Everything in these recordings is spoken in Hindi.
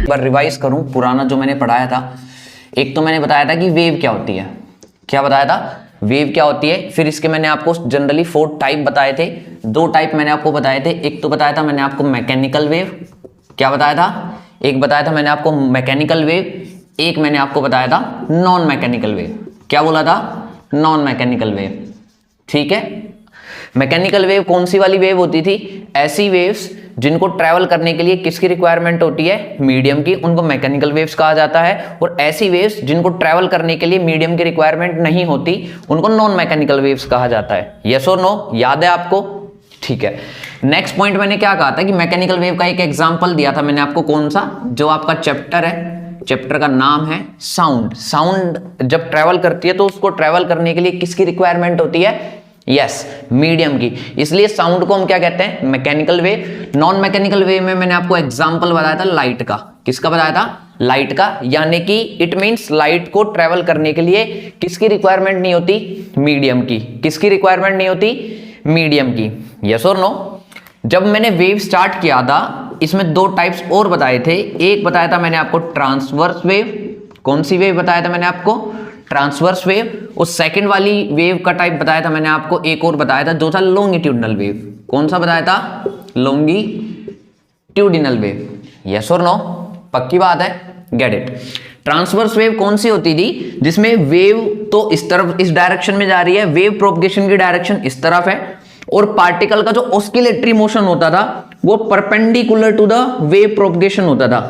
एक बार रिवाइज करूं पुराना जो मैंने पढ़ाया था। एक तो मैंने बताया था कि वेव क्या होती है, क्या बताया था, वेव क्या होती है। फिर इसके मैंने आपको जनरली 4 टाइप बताए थे, 2 टाइप मैंने आपको बताए थे। एक तो बताया था मैंने आपको मैकेनिकल वेव, क्या बताया था, एक बताया था मैंने आपको मैकेनिकल वेव, एक मैंने आपको बताया था नॉन मैकेनिकल वेव। क्या बोला था, नॉन मैकेनिकल वेव। ठीक है, मैकेनिकल वेव कौन सी वाली वेव होती थी, ऐसी वेव्स जिनको ट्रैवल करने के लिए किसकी रिक्वायरमेंट होती है, मीडियम की, उनको मैकेनिकल वेव्स कहा जाता है। और ऐसी वेव्स जिनको ट्रैवल करने के लिए मीडियम की रिक्वायरमेंट नहीं होती, उनको नॉन मैकेनिकल वेव्स कहा जाता है। यस और नो, याद है आपको? ठीक है, नेक्स्ट पॉइंट मैंने क्या कहा था कि मैकेनिकल वेव का एक एग्जांपल दिया था मैंने आपको, कौन सा, जो आपका चैप्टर है, चैप्टर का नाम है साउंड। साउंड जब ट्रैवल करती है तो उसको ट्रैवल करने के लिए किसकी रिक्वायरमेंट होती है, यस, मीडियम की। इसलिए साउंड को हम क्या कहते हैं, mechanical wave. Non mechanical wave में मैंने आपको एग्जांपल बताया था लाइट का, किसका बताया था, लाइट का। यानी कि इट मींस लाइट को ट्रैवल करने के लिए किसकी रिक्वायरमेंट नहीं होती, मीडियम की। किसकी रिक्वायरमेंट नहीं होती, मीडियम की। यस और नो। जब मैंने वेव स्टार्ट किया था इसमें 2 टाइप्स और बताए थे। एक बताया था मैंने आपको ट्रांसवर्स वेव, कौन सी वेव बताया था मैंने आपको, ट्रांसवर्स वेव। उस सेकंड वाली वेव का टाइप बताया था मैंने आपको, एक और बताया था जो था लॉन्गिट्यूडिनल वेव। कौन सा बताया था, लॉन्गिट्यूडिनल वेव। यस और नो, पक्की बात है, गेट इट। ट्रांसवर्स वेव कौन सी होती थी, जिसमें वेव तो इस तरफ, इस डायरेक्शन में जा रही है, वेव प्रोपगेशन की डायरेक्शन इस तरफ है, और पार्टिकल का जो ऑस्किलेटरी मोशन होता था वो perpendicular to the wave propagation होता था,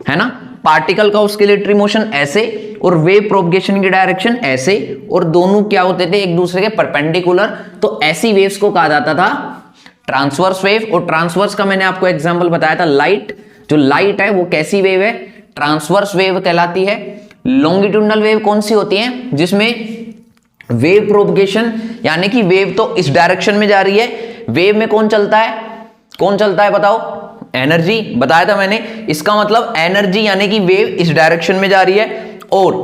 है ना। पार्टिकल का ऑस्किलेटरी मोशन ऐसे और वेव प्रोपगेशन की डायरेक्शन ऐसे, और दोनों क्या होते थे, एक दूसरे के परपेंडिकुलर। तो ऐसी वेव्स को कहा जाता था ट्रांसवर्स वेव। और ट्रांसवर्स का मैंने आपको एग्जांपल बताया था लाइट। जो लाइट है वो कैसी वेव है, ट्रांसवर्स वेव कहलाती है। लॉन्गिट्यूडिनल वेव कौन सी होती है, जिसमें वेव प्रोपगेशन, यानी कि वेव तो इस डायरेक्शन में जा रही है, वेव में कौन चलता है, कौन चलता है बताओ, एनर्जी। बताया था मैंने, इसका मतलब एनर्जी, यानी कि वेव इस डायरेक्शन में जा रही है, और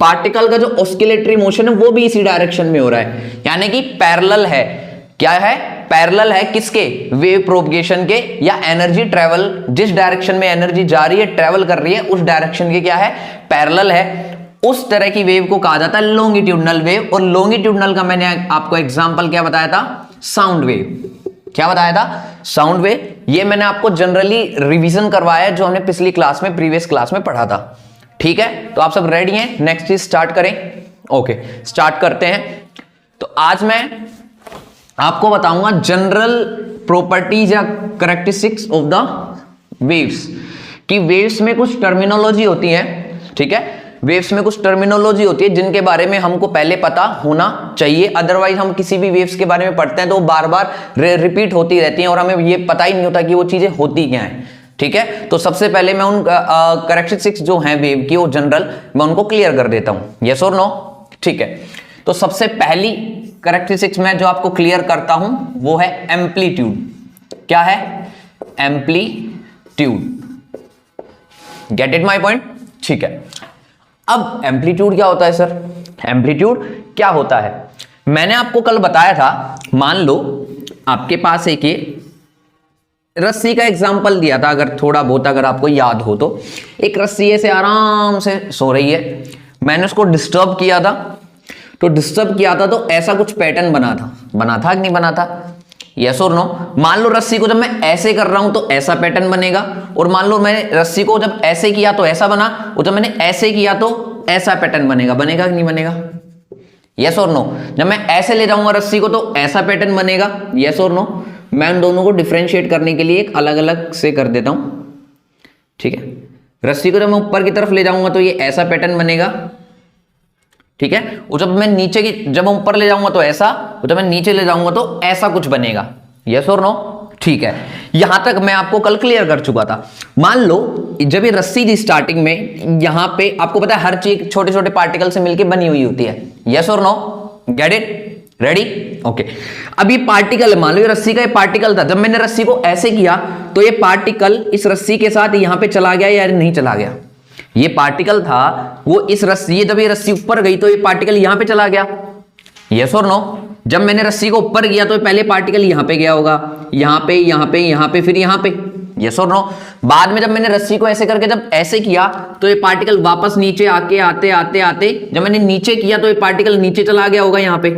पार्टिकल का जो ऑस्किलेटरी मोशन है वो भी इसी डायरेक्शन में हो रहा है, यानी कि पैरेलल है। क्या है, पैरेलल है किसके, वेव प्रोपगेशन के, या एनर्जी ट्रेवल, जिस डायरेक्शन में एनर्जी जा रही है, ट्रेवल कर रही है, उस डायरेक्शन के क्या है, पैरेलल है। उस तरह की वेव को कहा जाता है लॉन्गिट्यूडिनल वेव। और लॉन्गिट्यूडिनल का मैंने आपको एग्जांपल क्या बताया था, साउंड वेव। क्या बताया था, साउंड वेव। ये मैंने आपको जनरली रिवीजन करवाया जो हमने पिछली क्लास में, प्रीवियस क्लास में पढ़ा था। ठीक है, तो आप सब रेडी हैं, नेक्स्ट चीज स्टार्ट करें। ओके, स्टार्ट करते हैं। तो आज मैं आपको बताऊंगा जनरल प्रॉपर्टीज या कैरेक्टरिस्टिक्स ऑफ द वेव्स, कि वेव्स में कुछ टर्मिनोलॉजी होती है। ठीक है, वेव्स में कुछ टर्मिनोलॉजी होती है जिनके बारे में हमको पहले पता होना चाहिए, अदरवाइज हम किसी भी वेव्स के बारे में पढ़ते हैं तो बार बार रिपीट होती रहती हैं और हमें ये पता ही नहीं होता कि वो चीजें होती क्या हैं। ठीक है, तो सबसे पहले मैं उन कैरेक्टरिस्टिक्स जो हैं वेव की, वो जनरल, मैं उनको क्लियर कर देता हूं। यस और नो, ठीक है। तो सबसे पहली कैरेक्टरिस्टिक्स मैं जो आपको क्लियर करता हूं वो है एम्पलीट्यूड। क्या है, amplitude. Get it my point, ठीक है। अब एम्पलीट्यूड क्या होता है सर, एम्पलीट्यूड क्या होता है, मैंने आपको कल बताया था। मान लो आपके पास एक ये रस्सी का एग्जांपल दिया था, अगर थोड़ा बहुत अगर आपको याद हो तो। एक रस्सी ऐसे आराम से सो रही है, मैंने उसको डिस्टर्ब किया था, तो डिस्टर्ब किया था तो ऐसा कुछ पैटर्न बना था कि नहीं बना था, यस और नो। मान लो रस्सी को जब मैं ऐसे कर रहा हूं तो ऐसा पैटर्न बनेगा, और मान लो मैंने रस्सी को जब ऐसे किया तो ऐसा बना, और जब मैंने ऐसे किया तो ऐसा पैटर्न बनेगा। बनेगा कि नहीं बनेगा, यस और नो। जब मैं ऐसे ले जाऊंगा रस्सी को तो ऐसा पैटर्न बनेगा, यस और नो। मैं उन दोनों को डिफरेंशिएट करने के लिए एक अलग अलग से कर देता हूं। ठीक है, रस्सी को जब मैं ऊपर की तरफ ले जाऊंगा तो ये ऐसा पैटर्न बनेगा। ठीक है, और जब मैं नीचे की, जब मैं ऊपर ले जाऊंगा तो ऐसा, और जब मैं नीचे ले जाऊंगा तो ऐसा कुछ बनेगा। यस और नो, ठीक है। यहां तक मैं आपको कल क्लियर कर चुका था। मान लो जब ये रस्सी थी स्टार्टिंग में, यहां पे आपको पता है हर चीज छोटे छोटे पार्टिकल से मिलकर बनी हुई होती है। यस और no, get it, ready, okay. अब ये पार्टिकल, मान लो ये रस्सी का ये पार्टिकल था, जब मैंने रस्सी को ऐसे किया तो ये पार्टिकल इस रस्सी के साथ यहां पे चला गया या नहीं चला गया। ये पार्टिकल था वो इस रस्सी, जब ये रस्सी ऊपर गई तो ये पार्टिकल यहां पे चला गया, यस और नो। जब मैंने रस्सी को ऊपर किया तो पहले पार्टिकल यहां पे गया होगा, यहां पे, यहां पे, यहां पे, फिर यहां पे, यस और नो। बाद में जब मैंने रस्सी को ऐसे करके जब ऐसे किया तो ये पार्टिकल वापस नीचे आके आते आते आते जब मैंने नीचे किया तो ये पार्टिकल नीचे चला गया होगा यहाँ पे,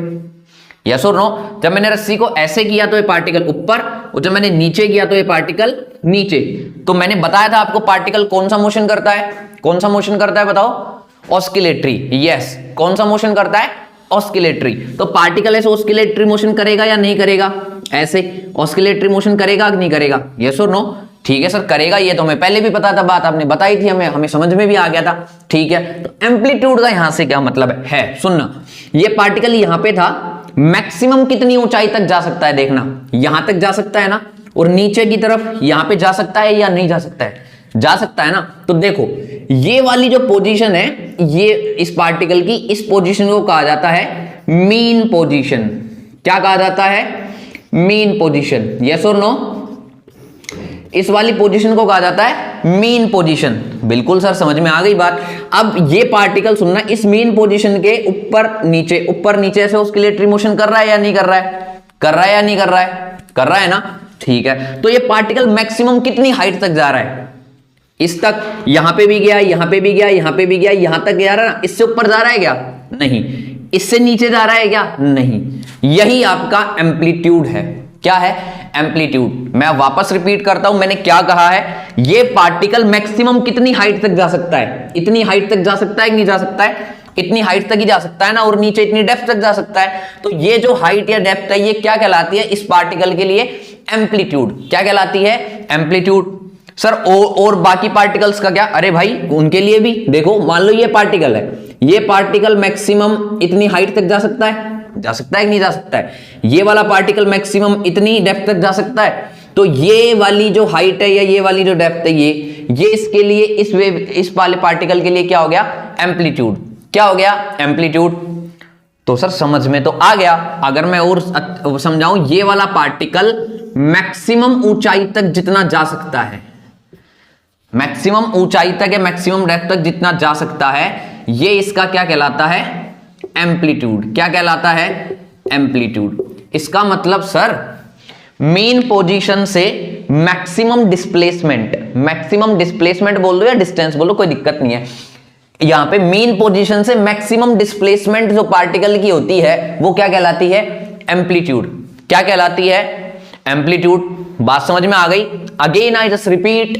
यस और नो। जब मैंने रस्सी को ऐसे किया तो ये पार्टिकल ऊपर, और जब मैंने नीचे किया तो ये पार्टिकल नीचे। तो मैंने बताया था आपको पार्टिकल कौन सा मोशन करता है, कौन सा मोशन करता है बताओ, ऑस्किलेटरी। यस, कौन सा मोशन करता है, ऑस्किलेटरी। तो पार्टिकल ऐसे ऑस्किलेटरी मोशन करेगा या नहीं करेगा, ऐसे ऑस्किलेटरी मोशन करेगा कि नहीं करेगा, यस और नो। ठीक है सर करेगा, ये तो हमें पहले भी पता था, बात आपने बताई थी, हमें समझ में भी आ गया था। ठीक है, तो एम्पलीट्यूड का यहां से क्या मतलब है सुनना, ये पार्टिकल यहां पे था, मैक्सिमम कितनी ऊंचाई तक जा सकता है, देखना यहां तक जा सकता है ना, और नीचे की तरफ यहां पे जा सकता है या नहीं जा सकता है, जा सकता है ना। तो देखो ये वाली जो पोजीशन है, ये इस पार्टिकल की इस पोजीशन को कहा जाता है मीन पोजीशन। क्या कहा जाता है, मीन पोजीशन, यस और नो। इस वाली पोजीशन को कहा जाता है मीन पोजीशन। बिल्कुल सर समझ में आ गई बात। अब ये पार्टिकल सुनना, इस मीन पोजीशन के ऊपर नीचे ऐसे ऑस्किलेटरी मोशन कर रहा है या नहीं कर रहा है, कर रहा है या नहीं कर रहा है, कर रहा है ना। ठीक है, तो ये पार्टिकल मैक्सिमम कितनी हाइट तक जा रहा है, इस तक, यहां पे भी गया, यहां पे भी गया, यहां पे भी गया, यहां तक जा रहा है ना। इससे ऊपर जा रहा है क्या, नहीं। इससे नीचे जा रहा है क्या, नहीं। यही आपका एम्पलीट्यूड है। क्या है, एम्पलीट्यूड। मैं वापस रिपीट करता हूं, मैंने क्या कहा है, ये पार्टिकल मैक्सिमम कितनी हाइट तक जा सकता है, इतनी हाइट तक जा सकता है कि नहीं जा सकता है, इतनी हाइट तक ही जा सकता है ना, और नीचे इतनी डेप्थ तक जा सकता है। तो ये जो हाइट या डेप्थ है, ये क्या कहलाती है इस पार्टिकल के लिए, एम्पलीट्यूड। क्या कहलाती है, एम्पलीट्यूड। सर और बाकी पार्टिकल्स का क्या, अरे भाई उनके लिए भी देखो, मान लो ये पार्टिकल है, ये पार्टिकल मैक्सिमम इतनी हाइट तक जा सकता है कि नहीं जा सकता है, ये वाला पार्टिकल मैक्सिमम इतनी डेप्थ तक जा सकता है। तो ये वाली जो हाइट है या ये वाली जो डेप्थ है, ये इसके लिए, इस वाले पार्टिकल के लिए क्या हो गया, एम्पलीट्यूड। क्या हो गया, एम्पलीट्यूड। तो सर समझ में तो आ गया। अगर मैं और समझाऊं, ये वाला पार्टिकल मैक्सिमम ऊंचाई तक जितना जा सकता है, मैक्सिमम ऊंचाई तक या मैक्सिमम डेप्थ तक जितना जा सकता है, ये इसका क्या कहलाता है, एम्पलीट्यूड। क्या कहलाता है, एम्पलीट्यूड। इसका मतलब सर मेन पोजीशन से मैक्सिमम डिस्प्लेसमेंट बोल दो या डिस्टेंस बोलो, कोई दिक्कत नहीं है। यहां पे मेन पोजीशन से मैक्सिमम डिस्प्लेसमेंट जो पार्टिकल की होती है, वो क्या कहलाती है, एम्पलीट्यूड। क्या कहलाती है, एम्पलीट्यूड। बात समझ में आ गई। अगेन आई जस्ट रिपीट,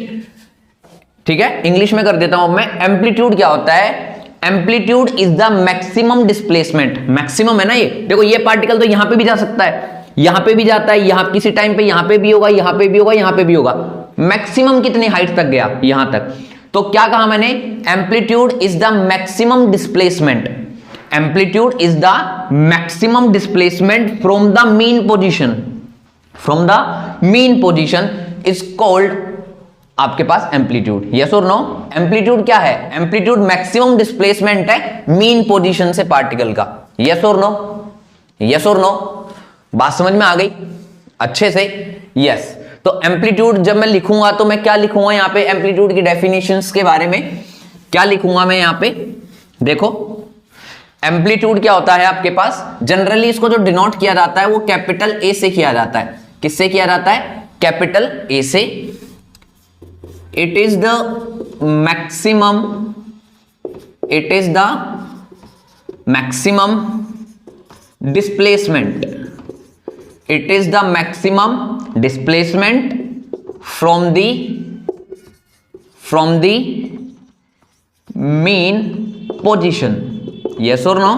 ठीक है, इंग्लिश में कर देता हूं मैं। एम्पलीट्यूड क्या होता है, amplitude is the maximum displacement. Maximum है ना ये, देखो ये पार्टिकल तो यहां पे भी जा सकता है, यहां पे भी जाता है, यहां किसी टाइम पे यहां पे भी होगा, यहां पे भी होगा, यहां पे भी होगा। मैक्सिमम कितनी हाइट तक गया, यहां तक। तो क्या कहा मैंने, amplitude is the maximum displacement. Amplitude is the maximum displacement from the mean position, from the mean position is called आपके पास एम्पलीट्यूड। यस और नो। एम्पलीट्यूड क्या है, एम्पलीट्यूड मैक्सिमम डिस्प्लेसमेंट है मीन पोजीशन से पार्टिकल का। यस और नो, यस और नो। बात समझ में आ गई अच्छे से, यस। तो एम्पलीट्यूड जब मैं लिखूंगा तो मैं क्या लिखूंगा यहां पे, एम्पलीट्यूड की डेफिनेशंस के बारे में क्या लिखूंगा मैं यहां पे, देखो एम्पलीट्यूड क्या होता है आपके पास, जनरली इसको जो डिनोट किया जाता है वो कैपिटल ए से किया जाता है। किससे किया जाता है, कैपिटल ए से। It is the maximum displacement. It is the maximum displacement from the mean position. Yes or no?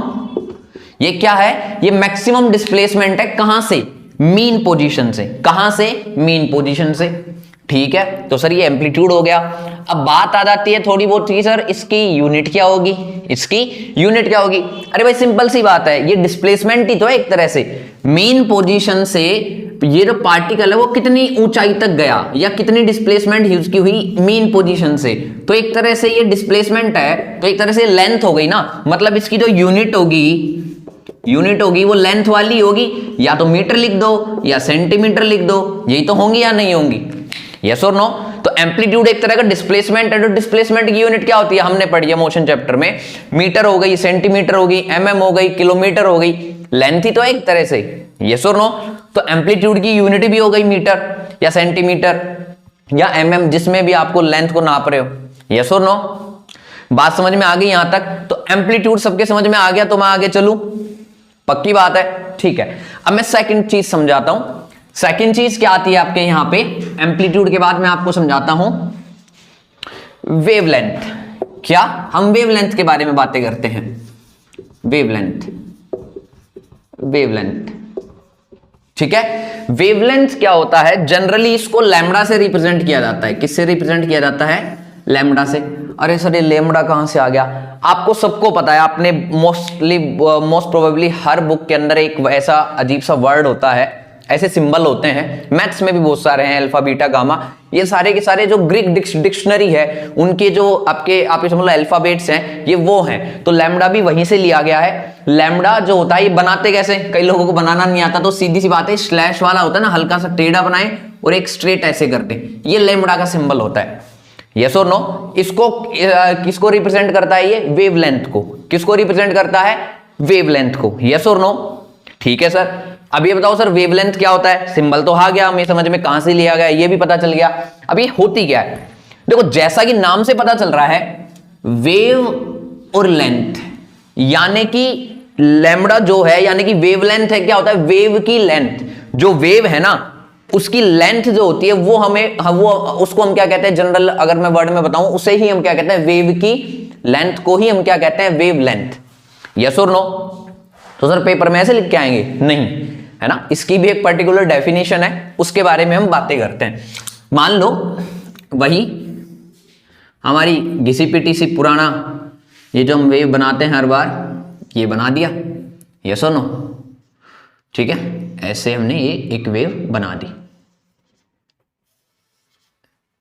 ये क्या है, ये मैक्सिमम डिस्प्लेसमेंट है, कहां से, मीन पोजीशन से। कहां से, मीन पोजीशन से। ठीक है, तो सर ये एम्पलीट्यूड हो गया। अब बात आ जाती है थोड़ी बहुत की, सर इसकी यूनिट क्या होगी, इसकी यूनिट क्या होगी। अरे भाई सिंपल सी बात है, ये डिस्प्लेसमेंट ही तो है एक तरह से। मेन पोजीशन से ये जो पार्टिकल है वो कितनी ऊंचाई तक गया या कितनी डिस्प्लेसमेंट उसकी हुई मीन पोजीशन से, तो एक तरह से ये डिस्प्लेसमेंट है, तो एक तरह से लेंथ हो गई ना। मतलब इसकी जो यूनिट होगी वो लेंथ वाली होगी, या तो मीटर लिख दो या सेंटीमीटर लिख दो, यही तो होंगी या नहीं होंगी, यस और नो। तो एम्पलीट्यूड एक तरह का डिस्प्लेसमेंट है। तो डिस्प्लेसमेंट की यूनिट क्या होती है, हमने पढ़ी है मोशन चैप्टर में, मीटर हो गई, सेंटीमीटर हो गई, एमएम हो गई, किलोमीटर हो गई, लेंथ ही तो है एक तरह से, यस और नो। तो एम्पलीट्यूड की यूनिट भी हो गई मीटर या सेंटीमीटर, या mm, जिसमें भी आपको लेंथ को नाप रहे हो। यस और नो? बात समझ में आ गई यहां तक? तो एम्पलीट्यूड सबके समझ में आ गया, तो मैं आगे चलूं? पक्की बात है, ठीक है। अब मैं सेकंड चीज समझाता हूं। सेकंड चीज क्या आती है आपके यहां पे? एम्पलीट्यूड के बाद मैं आपको समझाता हूं वेवलेंथ। क्या हम वेवलेंथ के बारे में बातें करते हैं? वेवलेंथ, वेवलेंथ, ठीक है। वेवलेंथ क्या होता है? जनरली इसको लैम्बडा से रिप्रेजेंट किया जाता है। किससे रिप्रेजेंट किया जाता है? लैम्बडा से। अरे सर ये लैम्बडा कहां से आ गया? आपको सबको पता है, आपने मोस्ट प्रोबेबली हर बुक के अंदर एक ऐसा अजीब सा वर्ड होता है, ऐसे सिंबल होते हैं, मैथ्स में भी बहुत सारे हैं, अल्फा बीटा गामा, ये सारे के सारे जो ग्रीक डिक्शनरी है उनके जो आप समझ लो अल्फाबेट्स हैं, ये वो हैं। तो लैम्बडा भी वहीं से लिया गया है। लैम्बडा जो होता है ये बनाते कैसे? कई लोगों को बनाना नहीं आता, तो सीधी सी बात है, स्लैश वाला होता है ना, हल्का सा टेढ़ा बनाए और एक स्ट्रेट ऐसे करते, ये लैम्बडा का सिंबल होता है। यस और नो? इसको किसको रिप्रेजेंट करता है? ये वेवलेंथ को। किसको रिप्रेजेंट करता है? वेवलेंथ को। यस और नो? ठीक है सर। अब ये बताओ सर वेवलेंथ क्या होता है? सिंबल तो आ गया, हमें समझ में कहां से लिया गया ये भी पता चल गया। अब ये होती क्या है? देखो जैसा कि नाम से पता चल रहा है, वेव और लेंथ, यानी कि लैम्बडा जो है यानी कि वेवलेंथ है। क्या होता है? वेव की लेंथ। जो वेव है ना उसकी लेंथ जो होती है वो उसको हम क्या कहते हैं? जनरल अगर मैं वर्ड में बताऊं उसे ही हम क्या कहते हैं? वेव की लेंथ को ही हम क्या कहते हैं? Wave length. यस और नो? तो सर पेपर में ऐसे लिख के आएंगे? नहीं, है ना, इसकी भी एक पर्टिकुलर डेफिनेशन है, उसके बारे में हम बातें करते हैं। मान लो वही हमारी घिसी पिटी सी पुराना ये जो हम वेव बनाते हैं हर बार, ये बना दिया। यस और नो? ठीक है, ऐसे हमने ये एक वेव बना दी।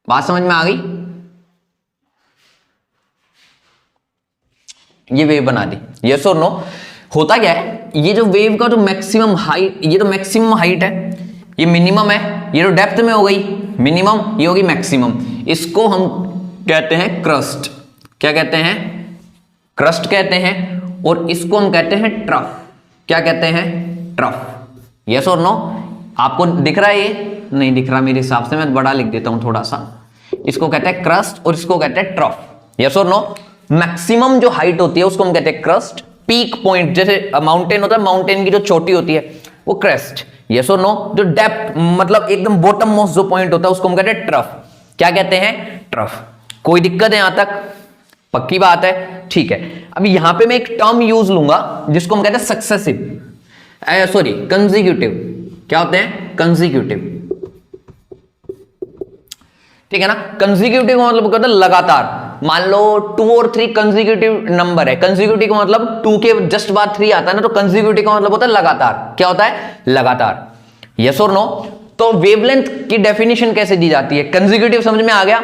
बात समझ में आ गई? ये वेव बना दी। यस और नो? होता क्या है, ये जो वेव का जो मैक्सिमम हाइट, ये तो मैक्सिमम हाइट है, ये मिनिमम है, ये तो डेप्थ में हो गई मिनिमम, ये होगी मैक्सिमम। इसको हम कहते हैं क्रस्ट। क्या कहते हैं? क्रस्ट कहते हैं। और इसको हम कहते हैं ट्रफ। क्या कहते हैं? ट्रफ। यस और नो? आपको दिख रहा है? ये नहीं दिख रहा मेरे हिसाब से, मैं बड़ा लिख देता हूं थोड़ा सा। इसको कहते हैं क्रस्ट और इसको कहते हैं ट्रफ। यस और नो? मैक्सिमम जो हाइट होती है उसको हम कहते हैं क्रस्ट। पीक पॉइंट जैसे माउंटेन होता है, माउंटेन की जो चोटी होती है वो क्रेस्ट। यस और नो? जो डेप्थ मतलब एकदम बॉटम मोस्ट जो पॉइंट होता है उसको हम कहते हैं ट्रफ। क्या कहते हैं? ट्रफ। कोई दिक्कत है यहां तक? पक्की बात है, ठीक है। अब यहां पे मैं एक टर्म यूज लूंगा जिसको हम कहते हैं सक्सेसिव, सॉरी कंसेक्यूटिव। क्या होते हैं? कंसेक्यूटिव। ठीक है ना? कंसेक्यूटिव का मतलब क्या होता है? लगातार। मान लो 2 और 3 कंसेक्यूटिव नंबर है, कंसेक्यूटिव का मतलब 2 के जस्ट बाद 3 आता है ना, तो कंसेक्यूटिव का मतलब होता है लगातार। क्या होता है? लगातार। यस और नो? तो वेवलेंथ की डेफिनेशन कैसे दी जाती है? कंसेक्यूटिव समझ में आ गया?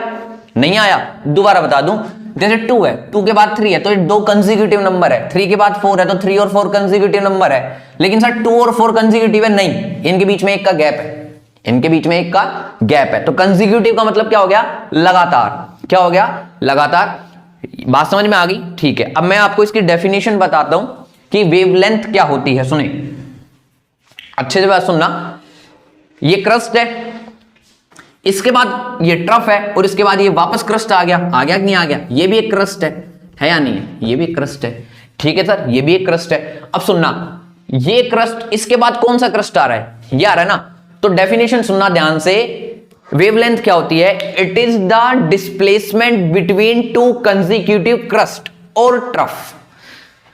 नहीं आया? दोबारा बता दूं, जैसे 2 है, 2 के बाद 3 है, तो 2 कंसेक्यूटिव नंबर है। 3 के बाद 4 है, तो 3 और 4 कंसेक्यूटिव नंबर है। लेकिन सर 2 और 4 कंसेक्यूटिव है? नहीं, इनके बीच में एक का गैप है, इनके बीच में एक का गैप है। तो कंसेक्यूटिव का मतलब क्या हो गया? लगातार। क्या हो गया? लगातार। बात समझ में आ गई? ठीक है। अब मैं आपको इसकी डेफिनेशन बताता हूं कि वेवलेंथ क्या होती है। सुने अच्छे से बात सुनना। ये क्रस्ट है, इसके बाद ये ट्रफ है, और इसके बाद ये वापस क्रस्ट आ गया। आ गया कि नहीं आ गया? ये भी एक क्रस्ट है या नहीं है? ये भी एक क्रस्ट है। ठीक है सर, ये भी एक क्रस्ट है। अब सुनना, ये क्रस्ट, इसके बाद कौन सा क्रस्ट आ रहा है? ये आ रहा है ना। तो डेफिनेशन सुनना ध्यान से। वेवलेंथ क्या होती है? It is the displacement between 2 consecutive crust और ट्रफ।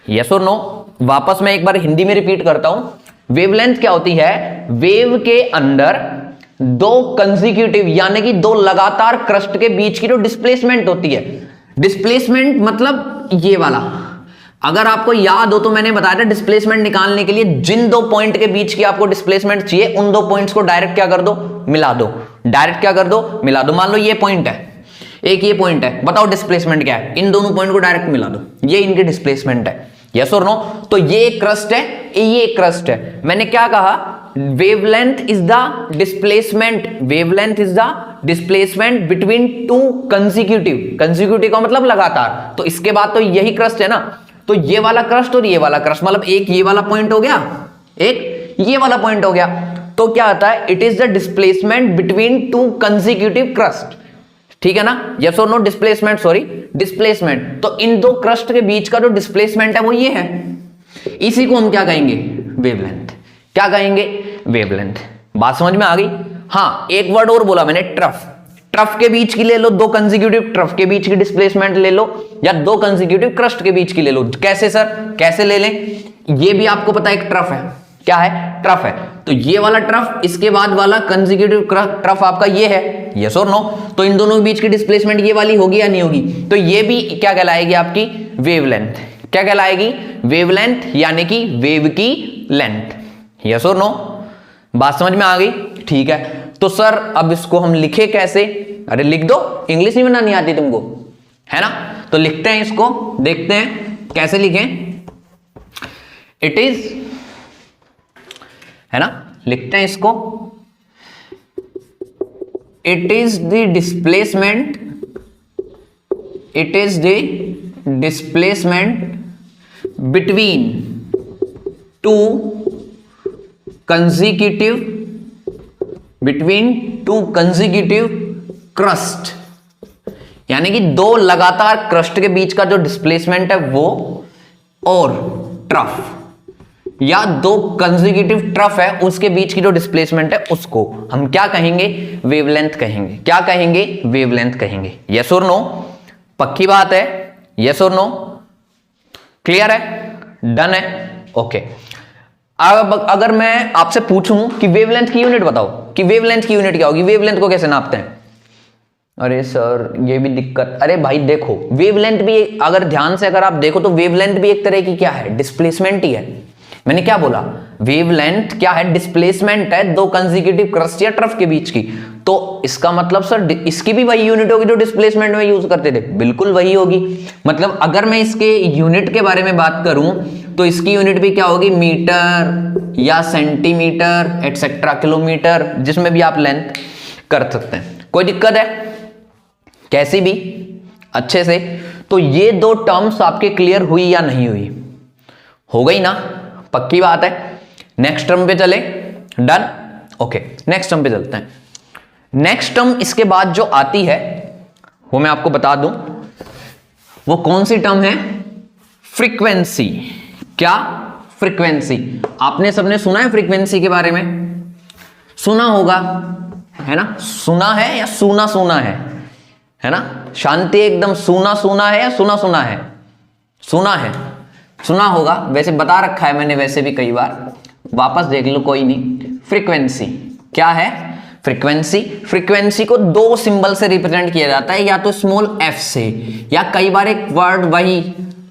यस और नो? वापस मैं एक बार हिंदी में रिपीट करता हूं। वेवलेंथ क्या होती है? वेव के अंदर 2 कंसेक्यूटिव यानी कि 2 लगातार क्रस्ट के बीच की जो डिस्प्लेसमेंट होती है। डिस्प्लेसमेंट मतलब ये वाला, अगर आपको याद हो तो मैंने बताया था डिस्प्लेसमेंट निकालने के लिए जिन 2 पॉइंट के बीच की आपको डिस्प्लेसमेंट चाहिए, उन 2 पॉइंट्स को डायरेक्ट क्या कर दो? मिला दो। डायरेक्ट क्या कर दो? मिला दो। मान लो ये पॉइंट है, एक ये पॉइंट है, बताओ डिस्प्लेसमेंट क्या है? इन दोनों पॉइंट को डायरेक्ट मिला दो, ये इनकी डिस्प्लेसमेंट है। यस और नो? तो ये क्रस्ट है, ये क्रस्ट है। मैंने क्या कहा? Wavelength is the displacement, wavelength is the displacement between 2 consecutive. Consecutive का मतलब लगातार। तो इसके बाद तो यही क्रस्ट है ना, तो ये वाला क्रस्ट और ये वाला क्रस्ट, मतलब एक ये वाला पॉइंट हो गया, एक ये वाला पॉइंट हो गया। तो क्या आता है, it is the displacement between two consecutive crust, ठीक है ना, यस और नो, डिस्प्लेसमेंट, सॉरी डिस्प्लेसमेंट। तो इन दो क्रस्ट के बीच का जो डिस्प्लेसमेंट है वो ये है, इसी को हम क्या कहेंगे, वेवलेंथ। क्या कहेंगे, वेवलेंथ। बात समझ में आ गई। हाँ, एक वर्ड और बोला मैंने, ट्रफ। ट्रफ के बीच की ले लो, दो कंसेक्यूटिव ट्रफ के बीच की डिस्प्लेसमेंट ले लो, या दो कंसेक्यूटिव क्रस्ट के बीच की ले लो। कैसे सर, कैसे ले लें, ये भी आपको पता है एक ट्रफ है, क्या है, ट्रफ है। तो ये वाला ट्रफ, इसके बाद वाला कंसेक्यूटिव ट्रफ आपका ये है, यस और नो। तो इन दोनों के बीच की डिस्प्लेसमेंट ये वाली होगी या नहीं होगी, तो ये भी क्या कहलाएगी आपकी, वेवलेंथ। क्या कहलाएगी, वेवलेंथ, यानी कि वेव की लेंथ, यस और नो। बात समझ में आ गई, ठीक है। तो सर अब इसको हम लिखे कैसे, अरे लिख दो, इंग्लिश नहीं बनानी आती तुमको, है ना। तो लिखते हैं इसको, देखते हैं कैसे लिखें। इट इज, है ना, लिखते हैं इसको, it is the displacement, it is the displacement between two consecutive, between two consecutive crust, यानी कि दो लगातार क्रस्ट के बीच का जो डिस्प्लेसमेंट है वो, और ट्रफ, या दो कंसेक्यूटिव ट्रफ है उसके बीच की जो डिस्प्लेसमेंट है उसको हम क्या कहेंगे, वेवलेंथ कहेंगे। क्या कहेंगे, वेवलेंथ कहेंगे। यस और नो, पक्की बात है, यस और नो, क्लियर है, डन है, ओके। अब अगर मैं आपसे पूछूं कि वेवलेंथ की यूनिट बताओ, कि वेवलेंथ की यूनिट क्या होगी, वेवलेंथ को कैसे नापते हैं, अरे सर ये भी दिक्कत। अरे भाई देखो, वेवलेंथ भी, अगर ध्यान से अगर आप देखो तो वेवलेंथ भी एक तरह की क्या है, डिस्प्लेसमेंट ही है। मैंने क्या बोला, वेवलेंथ क्या है, डिस्प्लेसमेंट है दो कंसेक्यूटिव क्रस्ट या ट्रफ के बीच की। तो इसका मतलब सर इसकी भी वही यूनिट होगी जो डिस्प्लेसमेंट में यूज करते थे, बिल्कुल वही होगी। मतलब अगर मैं इसके यूनिट के बारे में बात करूं तो इसकी यूनिट भी क्या होगी, मीटर या सेंटीमीटर एटसेट्रा, किलोमीटर, जिसमें भी आप लेंथ कर सकते हैं। कोई दिक्कत है, कैसी भी अच्छे से। तो ये दो टर्म्स आपके क्लियर हुई या नहीं हुई, हो गई ना, पक्की बात है। नेक्स्ट टर्म पे चले, डन, ओके। नेक्स्ट टर्म पे चलते हैं। नेक्स्ट टर्म इसके बाद जो आती है वो मैं आपको बता दूं, वो कौन सी टर्म है, फ्रीक्वेंसी। क्या, फ्रीक्वेंसी। आपने सबने सुना है फ्रीक्वेंसी के बारे में, सुना होगा, है ना, सुना है या सुना सुना है ना, शांति एकदम, सुना सुना है या सुना सुना है, सुना है, सुना होगा, वैसे बता रखा है मैंने वैसे भी कई बार, वापस देख लो, कोई नहीं। फ्रीक्वेंसी क्या है, फ्रीक्वेंसी। फ्रीक्वेंसी को दो सिंबल से रिप्रेजेंट किया जाता है, या तो स्मॉल एफ से, या कई बार एक वर्ड वही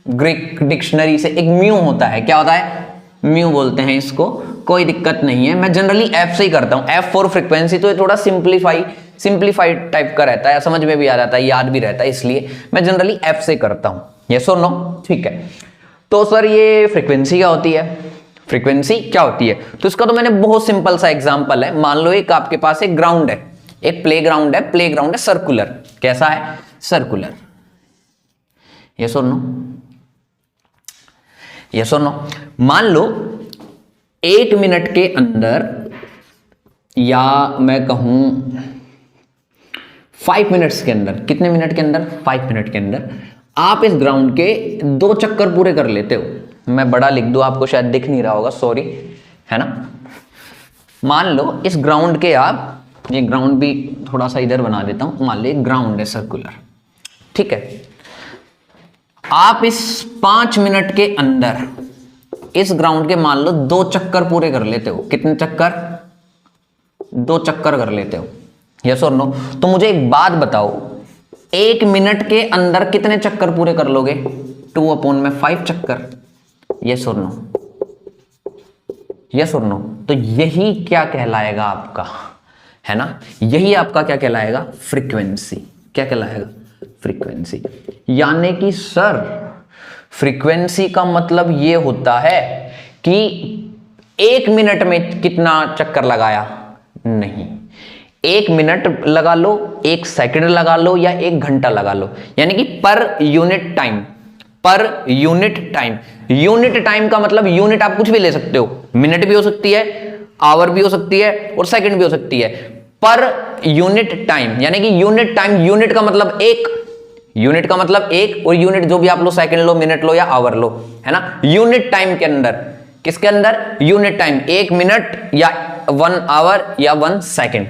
ग्रीक डिक्शनरी से, एक म्यू होता है, क्या होता है, म्यू बोलते हैं इसको, कोई दिक्कत नहीं है। मैं जनरली एफ से ही करता हूं, एफ फॉर फ्रीक्वेंसी, तो ये थोड़ा सिंप्लीफाइड टाइप का रहता है, समझ में भी आ जाता है, याद भी रहता है, इसलिए मैं जनरली एफ से करता हूं। यस और नो, ठीक है। तो सर ये फ्रीक्वेंसी क्या होती है, फ्रीक्वेंसी क्या होती है, तो इसका तो मैंने बहुत सिंपल सा एग्जांपल है। मान लो एक आपके पास एक ग्राउंड है, एक प्लेग्राउंड है, प्लेग्राउंड है सर्कुलर, कैसा है, सर्कुलर। यस और नो, यस और नो। मान लो 1 मिनट के अंदर, या मैं कहूं 5 मिनट्स के अंदर, कितने मिनट के अंदर, 5 मिनट के अंदर आप इस ग्राउंड के 2 चक्कर पूरे कर लेते हो। मैं बड़ा लिख दूं, आपको शायद दिख नहीं रहा होगा, सॉरी, है ना। मान लो इस ग्राउंड के आप, ये ग्राउंड भी थोड़ा सा इधर बना देता हूं, मान लो ग्राउंड है सर्कुलर, ठीक है। आप इस 5 मिनट के अंदर इस ग्राउंड के मान लो 2 चक्कर पूरे कर लेते हो। कितने चक्कर, 2 चक्कर कर लेते हो, यस और नो। तो मुझे एक बात बताओ, 1 मिनट के अंदर कितने चक्कर पूरे कर लोगे, 2/5 चक्कर, यस और नो, यस और नो। तो यही क्या कहलाएगा आपका, है ना, यही आपका क्या कहलाएगा, फ्रीक्वेंसी। क्या कहलाएगा, फ्रीक्वेंसी। यानी कि सर फ्रीक्वेंसी का मतलब ये होता है कि 1 मिनट में कितना चक्कर लगाया, नहीं, 1 मिनट लगा लो, 1 सेकंड लगा लो, या 1 घंटा लगा लो, यानी कि per unit time, per unit time. Unit time का मतलब यूनिट आप कुछ भी ले सकते हो, मिनट भी हो सकती है, आवर भी हो सकती है और सेकंड भी हो सकती है। पर यूनिट टाइम, यानी कि यूनिट टाइम, यूनिट का मतलब एक, यूनिट का मतलब एक, और यूनिट जो भी आप लो, सेकंड लो, मिनट लो या आवर लो, है ना। यूनिट टाइम के अंदर, किसके अंदर, यूनिट टाइम, 1 मिनट या 1 आवर या 1 सेकंड,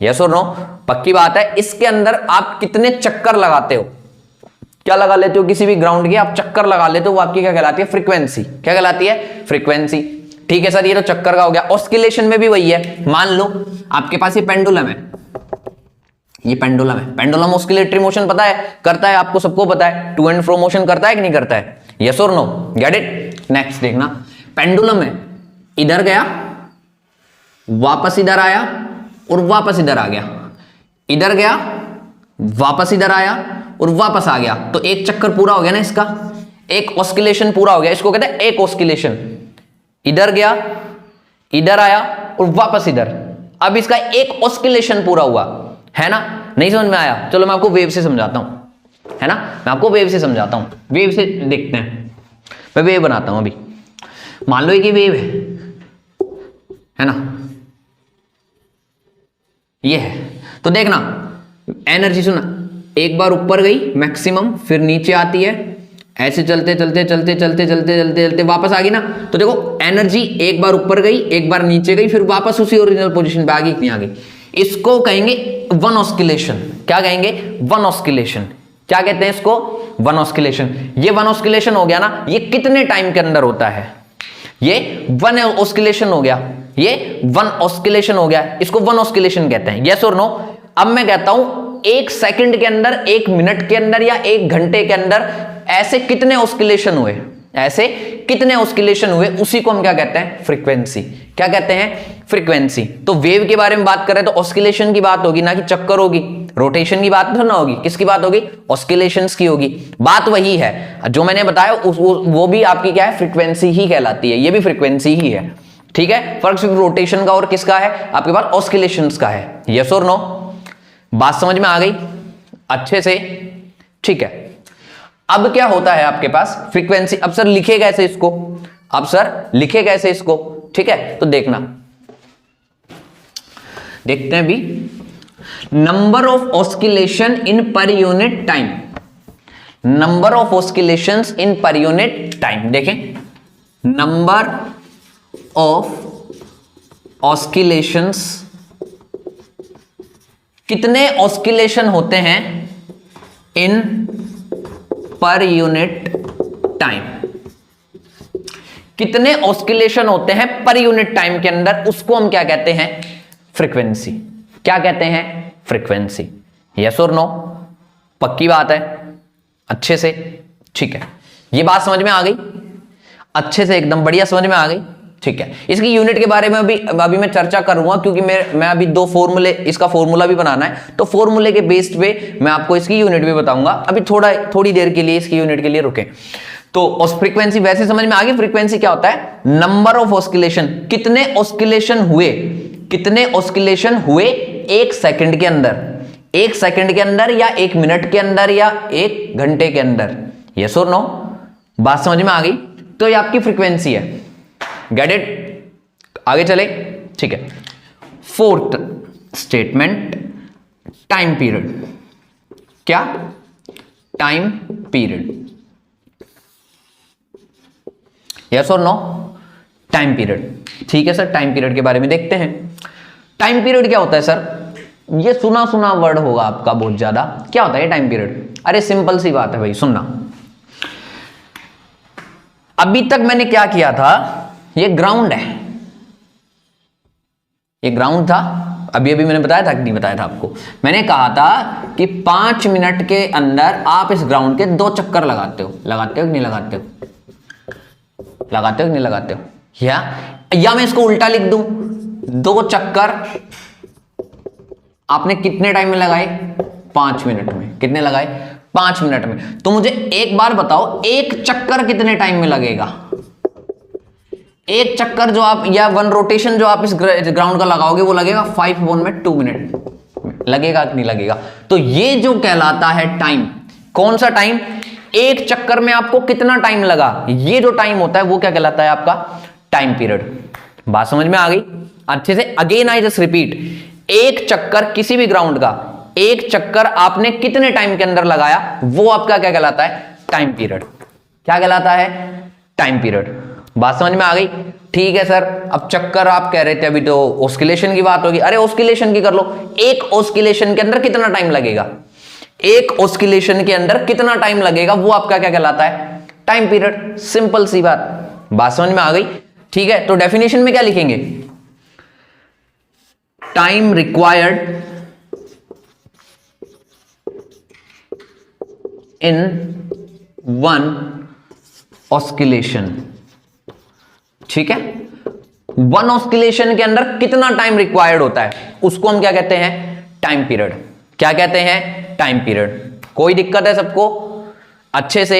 यस और नो, पक्की बात है। इसके अंदर आप कितने चक्कर लगाते हो, क्या लगा लेते हो, किसी भी ग्राउंड के आप चक्कर लगा लेते हो, वो आपकी क्या कहलाती है, फ्रीक्वेंसी। क्या कहलाती है, फ्रीक्वेंसी। ठीक है सर, ये तो चक्कर का हो गया। ऑस्किलेशन में भी वही है। मान लो आपके पास ये पेंडुलम है, ये पेंडुलम है, पेंडुलम ऑस्किलेटरी मोशन पता है, करता है, आपको सबको पता है, टू एंड फ्रो मोशन करता है कि नहीं करता है, यस और नो, गेट इट। नेक्स्ट देखना, पेंडुलम है, इधर गया, वापस इधर आया और वापस इधर आ गया, इधर गया, वापस इधर आया और वापस आ गया, तो एक चक्कर पूरा हो गया ना इसका, एक ऑस्किलेशन पूरा हो गया, इसको कहते हैं एक ऑस्किलेशन। इधर गया, इधर आया और वापस इधर, अब इसका एक ऑस्किलेशन पूरा हुआ, है ना। नहीं समझ में आया, चलो मैं आपको वेव से समझाता हूं, है ना, मैं आपको वेव से समझाता हूं, वेव से देखते हैं। मैं वेव बनाता हूं अभी, मान लो कि वेव है ना, ये है, तो देखना एनर्जी, सुना, एक बार ऊपर गई मैक्सिमम, फिर नीचे आती है, ऐसे चलते चलते चलते चलते चलते चलते चलते वापस आ गई ना, तो देखो एनर्जी एक बार ऊपर गई, एक बार नीचे गई, फिर वापस उसी ओरिजिनल पोजीशन पे आ गई, नहीं आ गई। इसको कहेंगे वन ऑस्किलेशन। क्या कहेंगे, वन ऑस्किलेशन। क्या कहते हैं इसको, वन ऑस्किलेशन। ये वन ऑस्किलेशन हो गया ना, ये कितने टाइम के अंदर होता है, ये वन ऑस्किलेशन हो गया, ये वन ऑस्किलेशन हो गया, इसको वन ऑस्किलेशन कहते हैं, यस और नो। अब मैं कहता हूं 1 सेकंड के अंदर, 1 मिनट के अंदर या 1 घंटे के अंदर ऐसे कितने ऑस्किलेशन हुए, ऐसे कितने ऑस्किलेशन हुए, उसी को हम क्या कहते हैं, फ्रीक्वेंसी। क्या कहते हैं, फ्रीक्वेंसी। तो वेव के बारे में बात करें तो ऑस्किलेशन की बात होगी, ना कि चक्कर होगी, रोटेशन की बात तो ना होगी, किसकी बात होगी, ऑस्किलेशंस की होगी। बात वही है जो मैंने बताया, वो भी आपकी क्या है, फ्रीक्वेंसी ही कहलाती है, ये भी फ्रीक्वेंसी ही है। ठीक है, फर्क सिर्फ रोटेशन का और किसका है, आपके पास ऑस्किलेशंस का है, यस और नो। बात समझ में आ गई अच्छे से, ठीक है। अब क्या होता है आपके पास, फ्रीक्वेंसी। अब सर लिखे कैसे इसको, अब सर लिखे कैसे इसको, ठीक है, तो देखना, देखते हैं भी, number of oscillation in per unit time, number of oscillations in per unit time. देखें, नंबर ऑफ ऑस्किलेशंस, कितने ऑस्किलेशन होते हैं इन पर यूनिट टाइम, कितने ऑस्किलेशन होते हैं पर यूनिट टाइम के अंदर, उसको हम क्या कहते हैं, फ्रीक्वेंसी। क्या कहते हैं, फ्रीक्वेंसी, यस और नो, पक्की बात है, अच्छे से, ठीक है। ये बात समझ में आ गई अच्छे से, एकदम बढ़िया समझ में आ गई, ठीक है। इसकी यूनिट के बारे में अभी मैं चर्चा करूंगा, क्योंकि मैं अभी 2 फॉर्मूले, इसका फॉर्मूला भी बनाना है, तो फॉर्मूले के बेस्ड पे मैं आपको इसकी यूनिट भी बताऊंगा। अभी थोड़ी देर के लिए इसकी यूनिट के लिए रुके। तो फ्रीक्वेंसी वैसे समझ में आ गई। फ्रीक्वेंसी क्या होता है, नंबर ऑफ ऑस्किलेशन, कितने ऑस्किलेशन हुए, कितने ऑस्किलेशन हुए 1 सेकंड के अंदर, 1 सेकंड के अंदर या 1 मिनट के अंदर या 1 घंटे के अंदर, यस और नो। बात समझ में आ गई, तो ये आपकी फ्रीक्वेंसी है, गेट इट। आगे चले, ठीक है। 4th statement, time period. क्या, टाइम पीरियड, यस और नो, टाइम पीरियड, ठीक है सर। टाइम पीरियड के बारे में देखते हैं। टाइम पीरियड क्या होता है सर, ये सुना सुना वर्ड होगा आपका बहुत ज्यादा। क्या होता है टाइम पीरियड, अरे सिंपल सी बात है भाई, सुनना। अभी तक मैंने क्या किया था, ये ग्राउंड है, ये ग्राउंड था। अभी मैंने बताया था कि नहीं बताया था आपको, मैंने कहा था कि 5 मिनट के अंदर आप इस ग्राउंड के 2 चक्कर लगाते हो, लगाते हो कि नहीं लगाते हो, लगाते हो कि नहीं लगाते हो, या मैं इसको उल्टा लिख दूं, 2 चक्कर आपने कितने टाइम में लगाए, 5 मिनट में। कितने लगाए, 5 मिनट में। तो मुझे एक बार बताओ, 1 चक्कर कितने टाइम में लगेगा, 1 चक्कर जो आप, या 1 रोटेशन जो आप इस ग्राउंड का लगाओगे, वो लगेगा 5/2 मिनट, लगेगा कि नहीं लगेगा। तो ये जो कहलाता है टाइम, कौन सा टाइम, 1 चक्कर में आपको कितना टाइम लगा, ये जो टाइम होता है वो क्या कहलाता है आपका, टाइम पीरियड। बात समझ में आ गई अच्छे से, अगेन आई जस्ट रिपीट, एक चक्कर किसी भी ग्राउंड का, एक चक्कर आपने कितने टाइम के अंदर लगाया, वो आपका क्या कहलाता है, टाइम पीरियड। क्या कहलाता है, टाइम पीरियड। बात समझ में आ गई? ठीक है सर, अब चक्कर आप कह रहे थे, अभी तो ऑस्किलेशन की बात होगी। अरे ऑस्किलेशन की कर लो, एक ऑस्किलेशन के अंदर कितना टाइम लगेगा, एक ऑस्किलेशन के अंदर कितना टाइम लगेगा, वो आपका क्या कहलाता है, टाइम पीरियड। सिंपल सी बात समझ में आ गई? ठीक है, तो डेफिनेशन में क्या लिखेंगे, time required in one oscillation. ठीक है, वन ऑस्किलेशन के अंदर कितना टाइम रिक्वायर्ड होता है, उसको हम क्या कहते हैं, टाइम पीरियड। क्या कहते हैं, टाइम पीरियड। कोई दिक्कत है सबको? अच्छे से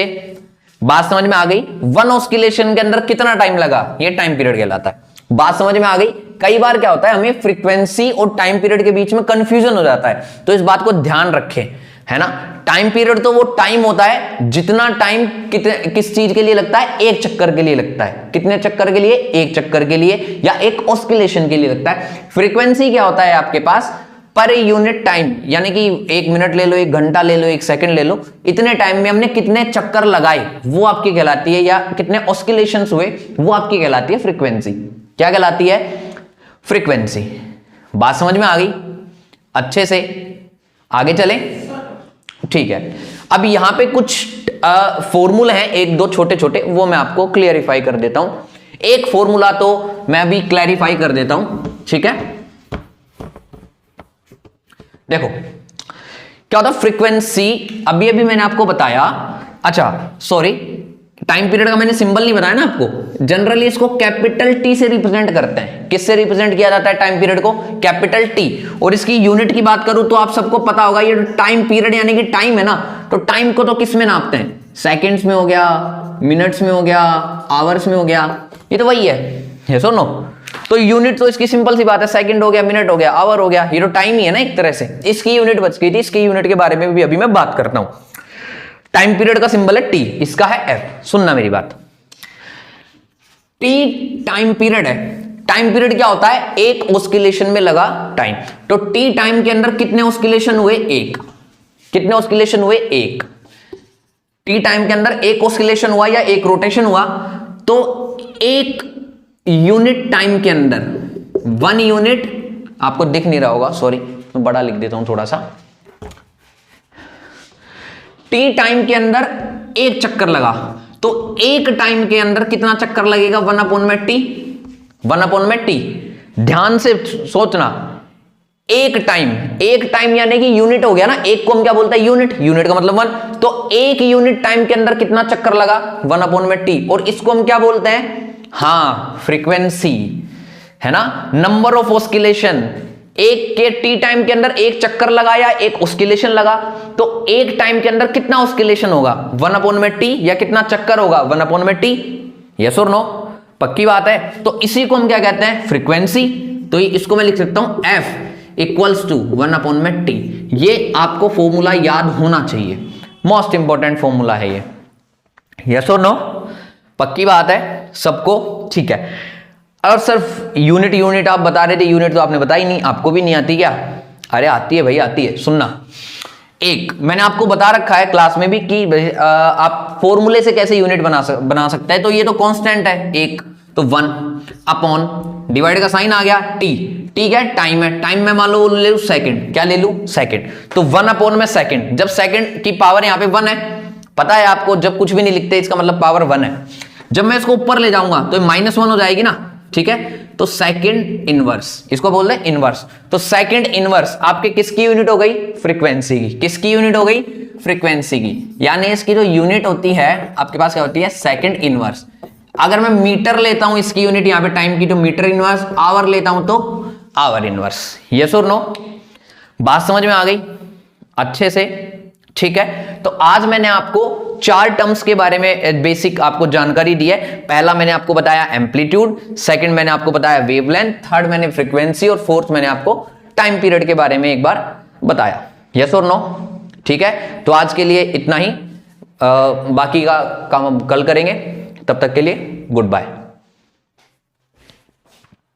बात समझ में आ गई? वन ऑस्किलेशन के अंदर कितना टाइम लगा, ये टाइम पीरियड कहलाता है। बात समझ में आ गई? कई बार क्या होता है, हमें फ्रीक्वेंसी और टाइम पीरियड के बीच में कंफ्यूजन हो जाता है, तो इस बात को ध्यान रखें, है ना। टाइम पीरियड तो वो टाइम होता है जितना टाइम किस चीज के लिए लगता है, एक चक्कर के लिए लगता है। कितने चक्कर के लिए, एक चक्कर के लिए या एक ऑस्किलेशन के लिए लगता है। फ्रीक्वेंसी क्या होता है आपके पास, पर यूनिट टाइम, यानी कि 1 मिनट ले लो, 1 घंटा ले लो, 1 सेकंड ले लो, इतने टाइम में हमने कितने चक्कर लगाए, वो आपकी कहलाती है, या कितने ऑस्किलेशंस हुए, वो आपकी कहलाती है फ्रीक्वेंसी। क्या कहलाती है, फ्रीक्वेंसी। बात समझ में आ गई? अच्छे से आगे चलें। ठीक है, अब यहां पे कुछ फॉर्मूला हैं, 1-2 छोटे छोटे, वो मैं आपको क्लियरिफाई कर देता हूं। एक फॉर्मूला तो मैं अभी क्लैरिफाई कर देता हूं, ठीक है। देखो क्या होता है, फ्रीक्वेंसी अभी अभी मैंने आपको बताया। अच्छा सॉरी, टाइम पीरियड का मैंने सिंबल नहीं बताया ना आपको। जनरली इसको कैपिटल टी से रिप्रेजेंट करते हैं। किससे रिप्रेजेंट किया जाता है टाइम पीरियड को, कैपिटल टी। और इसकी यूनिट की बात करूं तो आप सबको पता होगा, ये टाइम पीरियड यानी कि टाइम है ना, तो टाइम को तो किस में नापते हैं, सेकंड्स में हो गया, मिनट्स में हो गया, आवर्स में हो गया, ये तो वही है सुनो। तो यूनिट तो इसकी सिंपल सी बात है, सेकंड हो गया, मिनट हो गया, आवर हो गया, ये तो टाइम ही है ना एक तरह से। इसकी यूनिट बच गई थी, इसकी यूनिट के बारे में भी अभी मैं बात करता हूं। टाइम पीरियड का सिंबल है टी, इसका है एफ। सुनना मेरी बात, टी टाइम पीरियड है। टाइम पीरियड क्या होता है, एक ऑस्किलेशन में लगा टाइम। तो टी टाइम के अंदर कितने ऑस्किलेशन हुए, एक। कितने ऑस्किलेशन हुए, एक। टी टाइम के अंदर एक ऑस्किलेशन हुआ या एक रोटेशन हुआ, तो एक यूनिट टाइम के अंदर, 1 यूनिट, आपको दिख नहीं रहा होगा, सॉरी मैं बड़ा लिख देता हूं थोड़ा सा। टी टाइम के अंदर एक चक्कर लगा, तो एक टाइम के अंदर कितना चक्कर लगेगा, 1/में टी, 1/में टी। ध्यान से सोचना, एक टाइम यानी कि यूनिट हो गया ना, एक को हम क्या बोलते हैं, यूनिट। यूनिट का मतलब 1, तो एक यूनिट टाइम के अंदर कितना चक्कर लगा, 1/में टी। और इसको हम क्या बोलते हैं, हाँ फ्रीक्वेंसी, है ना, नंबर ऑफ ऑस्किलेशन। एक के टी टाइम के अंदर एक चक्कर लगाया, एक ऑस्किलेशन लगा, तो एक टाइम के अंदर कितना ऑस्किलेशन होगा, 1/में टी, या कितना चक्कर होगा, 1/में टी। यस और नो, पक्की बात है। तो इसी को हम क्या कहते हैं, फ्रीक्वेंसी। तो इसको मैं लिख सकता हूं F इक्वल्स टू 1/में टी। ये आपको फॉर्मूला याद होना चाहिए, मोस्ट इंपॉर्टेंट फॉर्मूला है ये। यस और नो, पक्की बात है सबको, ठीक है। और सिर्फ यूनिट आप बता रहे थे, यूनिट तो आपने बताई नहीं, आपको भी नहीं आती क्या? अरे आती है भाई, आती है। सुनना, एक मैंने आपको बता रखा है क्लास में भी कि आप फॉर्मूले से कैसे यूनिट बना सकते हैं। तो ये तो कांस्टेंट है एक, तो 1 डिवाइड का साइन आ गया, टी। ठीक है, टाइम है, टाइम में मान लो ले लूं सेकंड, क्या ले लूं, सेकंड। तो 1/में सेकंड, जब सेकंड की पावर यहाँ पे 1 है, पता है आपको, जब कुछ भी नहीं लिखते इसका मतलब पावर 1 है। जब मैं इसको ऊपर ले जाऊंगा तो -1 हो जाएगी ना, ठीक है। तो सेकंड इनवर्स, इसको बोल रहे हैं इनवर्स। तो सेकंड इनवर्स आपके किसकी यूनिट हो गई, फ्रीक्वेंसी की। किसकी यूनिट हो गई, फ्रीक्वेंसी की। यानी इसकी जो यूनिट होती है आपके पास क्या होती है, सेकंड इनवर्स। अगर मैं मीटर लेता हूं इसकी यूनिट यहाँ पे टाइम की, तो मीटर इनवर्स। आवर लेता हूं तो आवर इनवर्स। यस और नो, बात समझ में आ गई अच्छे से, ठीक है। तो आज मैंने आपको 4 टर्म्स के बारे में बेसिक आपको जानकारी दी है। पहला मैंने आपको बताया एम्पलीट्यूड, सेकंड मैंने आपको बताया वेवलेंथ, थर्ड मैंने फ्रीक्वेंसी, और फोर्थ मैंने आपको टाइम पीरियड के बारे में एक बार बताया। यस और नो, ठीक है। तो आज के लिए इतना ही, बाकी का काम हम कल करेंगे। तब तक के लिए गुड बाय।